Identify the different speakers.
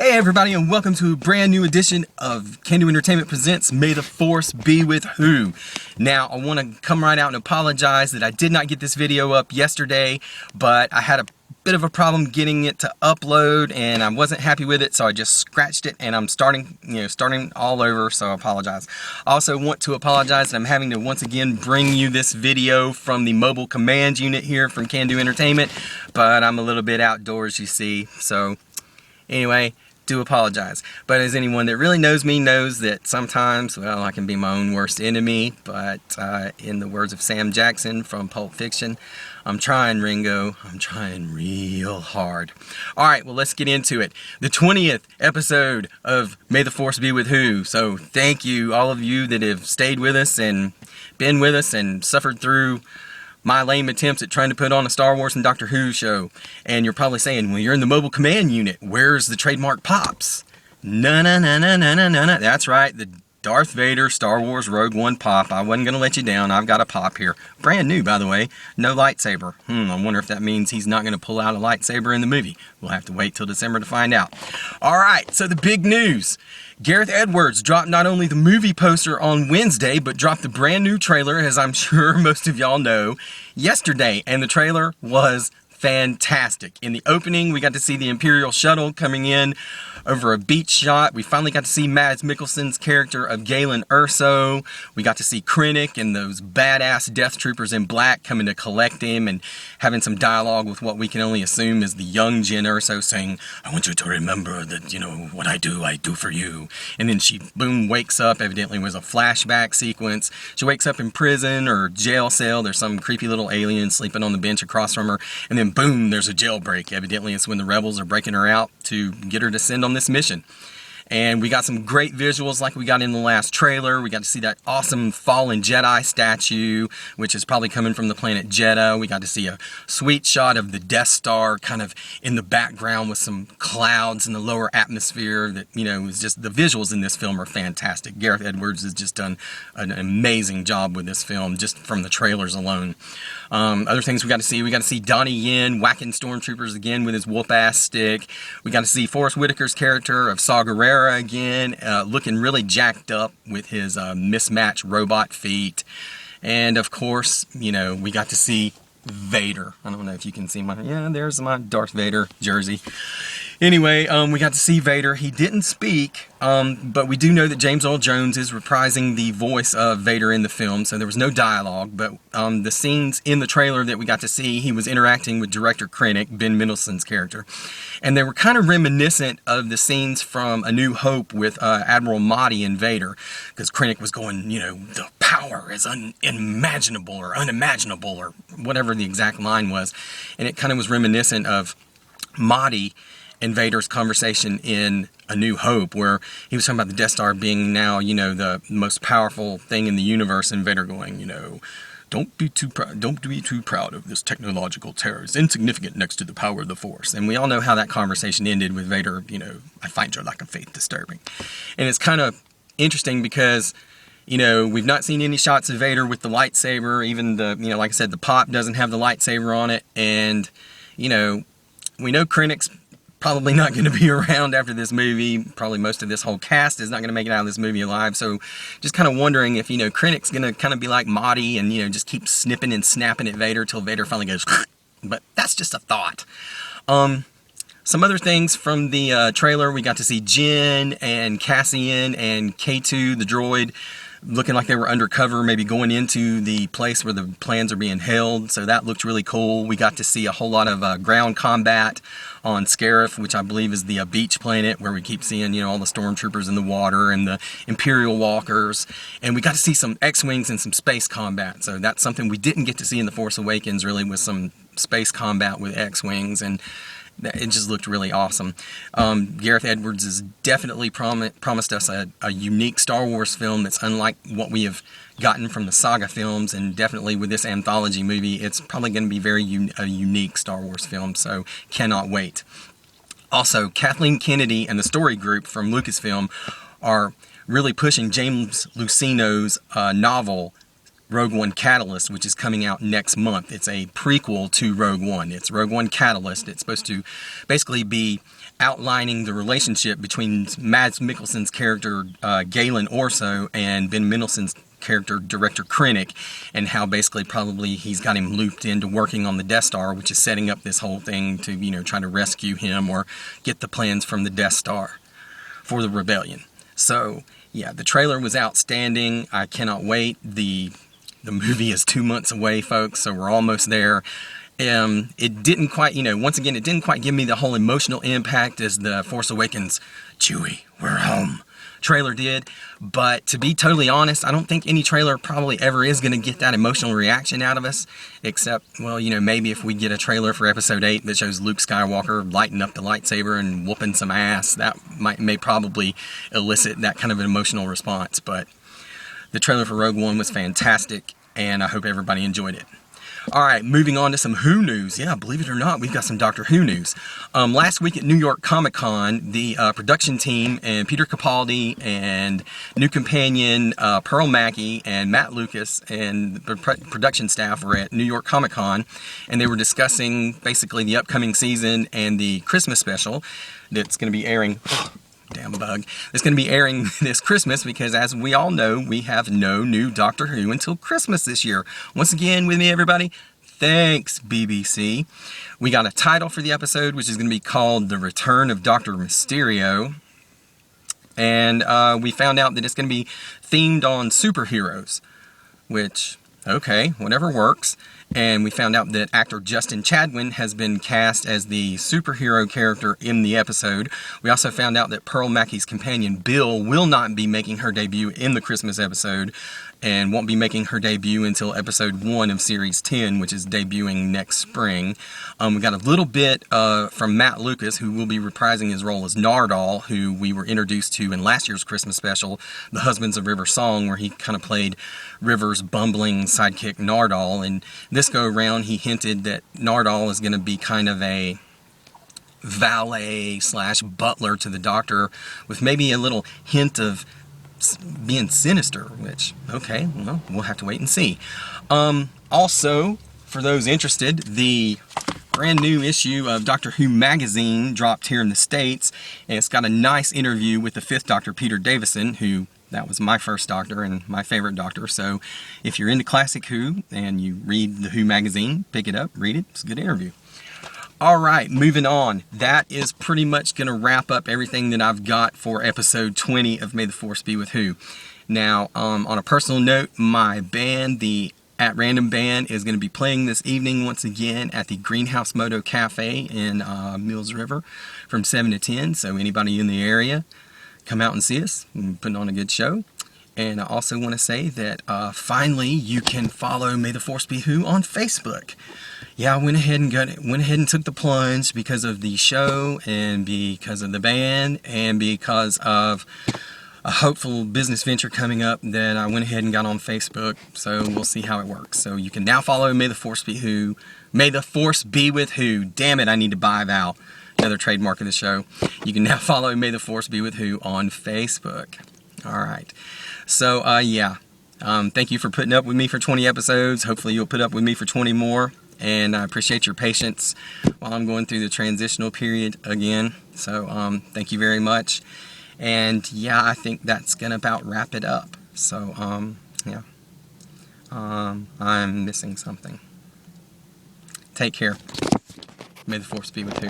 Speaker 1: Hey everybody, and welcome to a brand new edition of Can Do Entertainment Presents May the Force Be With Who. Now, I want to come right out and apologize that I did not get this video up yesterday, but I had a bit of a problem getting it to upload and I wasn't happy with it, so I just scratched it and I'm starting all over, so I apologize. I also want to apologize that I'm having to once again bring you this video from the mobile command unit here from Can Do Entertainment, but I'm a little bit outdoors, you see, so anyway, do apologize. But as anyone that really knows me knows that sometimes, well, I can be my own worst enemy, but in the words of Sam Jackson from Pulp Fiction, I'm trying, Ringo. I'm trying real hard. Alright, well, let's get into it. The 20th episode of May the Force Be With Who. So thank you, all of you that have stayed with us and been with us and suffered through my lame attempts at trying to put on a Star Wars and Doctor Who show. And you're probably saying, well, you're in the mobile command unit. Where's the trademark pops? No. That's right. The Darth Vader Star Wars Rogue One pop. I wasn't going to let you down. I've got a pop here. Brand new, by the way. No lightsaber. I wonder if that means he's not going to pull out a lightsaber in the movie. We'll have to wait till December to find out. Alright, so the big news. Gareth Edwards dropped not only the movie poster on Wednesday, but dropped the brand new trailer, as I'm sure most of y'all know, yesterday. And the trailer was fantastic. In the opening, we got to see the Imperial shuttle coming in over a beach shot. We finally got to see Mads Mikkelsen's character of Galen Erso. We got to see Krennic and those badass Death Troopers in black coming to collect him and having some dialogue with what we can only assume is the young Jyn Erso saying, I want you to remember that, you know, what I do for you. And then she, boom, wakes up. Evidently it was a flashback sequence. She wakes up in prison or jail cell. There's some creepy little alien sleeping on the bench across from her. And then boom, there's a jailbreak. Evidently it's when the rebels are breaking her out to get her to send on this mission. And we got some great visuals like we got in the last trailer. We got to see that awesome fallen Jedi statue, which is probably coming from the planet Jedha. We got to see a sweet shot of the Death Star kind of in the background with some clouds in the lower atmosphere that, you know, is just, the visuals in this film are fantastic. Gareth Edwards has just done an amazing job with this film, just from the trailers alone. Other things we got to see Donnie Yen whacking stormtroopers again with his whoop-ass stick. We got to see Forrest Whitaker's character of Saw Gerrera again, looking really jacked up with his mismatched robot feet. And of course, you know, we got to see Vader. I don't know if you can see there's my Darth Vader jersey. Anyway, we got to see Vader. He didn't speak, but we do know that James Earl Jones is reprising the voice of Vader in the film, so there was no dialogue, but the scenes in the trailer that we got to see, he was interacting with director Krennic, Ben Mendelsohn's character, and they were kind of reminiscent of the scenes from A New Hope with Admiral Motti and Vader, because Krennic was going, you know, the power is unimaginable or unimaginable, or whatever the exact line was, and it kind of was reminiscent of Motti and Vader's conversation in A New Hope, where he was talking about the Death Star being now, you know, the most powerful thing in the universe, and Vader going, you know, don't be too proud of this technological terror. It's insignificant next to the power of the Force. And we all know how that conversation ended with Vader, you know, I find your lack of faith disturbing. And it's kind of interesting because, you know, we've not seen any shots of Vader with the lightsaber. Even the, you know, like I said, the pop doesn't have the lightsaber on it. And, you know, we know Krennic's probably not going to be around after this movie. Probably most of this whole cast is not going to make it out of this movie alive. So just kind of wondering if, you know, Krennic's going to kind of be like Motti and, you know, just keep snipping and snapping at Vader till Vader finally goes, but that's just a thought. Some other things from the trailer, we got to see Jyn and Cassian and K2, the droid, looking like they were undercover, maybe going into the place where the plans are being held. So that looked really cool. We got to see a whole lot of ground combat on Scarif, which I believe is the beach planet where we keep seeing, you know, all the stormtroopers in the water and the Imperial walkers. And we got to see some X-Wings and some space combat. So that's something we didn't get to see in The Force Awakens, really, with some space combat with X-Wings. And it just looked really awesome. Gareth Edwards has definitely promised us a unique Star Wars film that's unlike what we have gotten from the saga films, and definitely with this anthology movie, it's probably going to be a unique Star Wars film, so cannot wait. Also, Kathleen Kennedy and the story group from Lucasfilm are really pushing James Luceno's novel Rogue One Catalyst, which is coming out next month. It's a prequel to Rogue One. It's Rogue One Catalyst. It's supposed to basically be outlining the relationship between Mads Mikkelsen's character Galen Orso and Ben Mendelsohn's character Director Krennic, and how basically probably he's got him looped into working on the Death Star, which is setting up this whole thing to, you know, try to rescue him or get the plans from the Death Star for the rebellion. So yeah, the trailer was outstanding. I cannot wait. The movie is 2 months away, folks, so we're almost there. It didn't quite, you know, once again, it didn't quite give me the whole emotional impact as the Force Awakens, Chewie, we're home trailer did. But to be totally honest, I don't think any trailer probably ever is going to get that emotional reaction out of us, except, well, you know, maybe if we get a trailer for Episode 8 that shows Luke Skywalker lighting up the lightsaber and whooping some ass, that may probably elicit that kind of an emotional response. But the trailer for Rogue One was fantastic, and I hope everybody enjoyed it. Alright, moving on to some Who news. Yeah, believe it or not, we've got some Doctor Who news. Last week at New York Comic Con, the production team and Peter Capaldi and new companion Pearl Mackie and Matt Lucas and the production staff were at New York Comic Con, and they were discussing basically the upcoming season and the Christmas special that's going to be airing. Damn bug. It's going to be airing this Christmas because, as we all know, we have no new Doctor Who until Christmas this year. Once again, with me, everybody, thanks, BBC. We got a title for the episode, which is going to be called The Return of Dr. Mysterio. And we found out that it's going to be themed on superheroes, which, okay, whatever works. And we found out that actor Justin Chadwin has been cast as the superhero character in the episode. We also found out that Pearl Mackie's companion Bill will not be making her debut in the Christmas episode and won't be making her debut until episode 1 of series 10, which is debuting next spring. We got a little bit from Matt Lucas, who will be reprising his role as Nardal, who we were introduced to in last year's Christmas special, The Husbands of River Song, where he kind of played River's bumbling sidekick Nardal. And this go around, he hinted that Nardal is going to be kind of a valet / butler to the Doctor, with maybe a little hint of being sinister, which, okay, well, we'll have to wait and see. Also, for those interested, the brand new issue of Doctor Who magazine dropped here in the States, and it's got a nice interview with the 5th Doctor, Peter Davison, who, that was my first Doctor and my favorite Doctor. So if you're into classic Who and you read the Who magazine, pick it up, read it, it's a good interview. Alright, moving on. That is pretty much going to wrap up everything that I've got for episode 20 of May the Force Be With Who. Now, on a personal note, my band, the At Random Band, is going to be playing this evening once again at the Greenhouse Moto Cafe in Mills River from 7 to 10. So anybody in the area, come out and see us. We're putting on a good show. And I also want to say that finally you can follow May the Force Be Who on Facebook. Yeah, I went ahead and took the plunge because of the show and because of the band and because of a hopeful business venture coming up that I went ahead and got on Facebook. So we'll see how it works. So you can now follow May the Force Be Who. May the Force Be With Who. Damn it, I need to buy Val. Another trademark of the show. You can now follow May the Force Be With Who on Facebook. Alright. So, yeah. Thank you for putting up with me for 20 episodes. Hopefully you'll put up with me for 20 more. And I appreciate your patience while I'm going through the transitional period again. So, thank you very much. And, yeah, I think that's going to about wrap it up. So, yeah. I'm missing something. Take care. May the Force be with you.